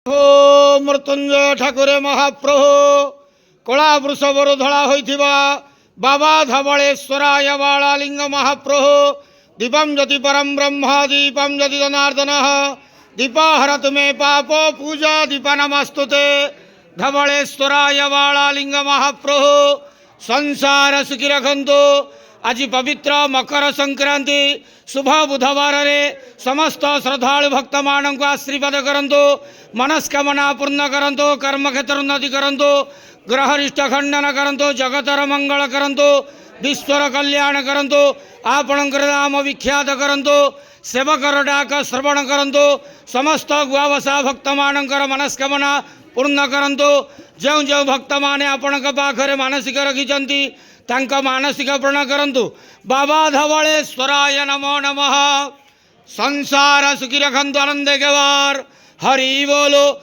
हो मृत्युंजय ठाकुरे महाप्रभु कला वृषभर धड़ा होइथिबा बाबा धवलेश्वराय बालालिंग महाप्रभु दीपम ज्योति परम ब्रह्म दीपम ज्योति जनार्दन दीपा हरतु मे पाप पूजा दीपा नमस्तुते धवलेश्वराय बालालिंग महाप्रभु संसार सुखी रखंतु। आज पवित्र मकर संक्रांति शुभ बुधवार रे समस्त श्रद्धालु भक्त मान को आशीर्वाद करंतु, मनस्कामना पूर्ण करंतु, कर्म क्षेत्र उन्नति करंतु, ग्रहरिष्ट खंडन करंतु, जगतर मंगल करंतु, विश्वर कल्याण करंतु, आपणकर नाम विख्यात करंतु, सेवकर डाक श्रवण करंतु, समस्त गुआवसा भक्त मानकर मनस्कामना पूर्ण करंतु। जो जो भक्त माने आपणक पाखरे मानसिक रखिचंती तांका मानसिक पूर्ण करंतु। बाबा धवलेश्वराय नमो नमः। संसार सुखी रखंतु, आनंद के वार हरि बोलो।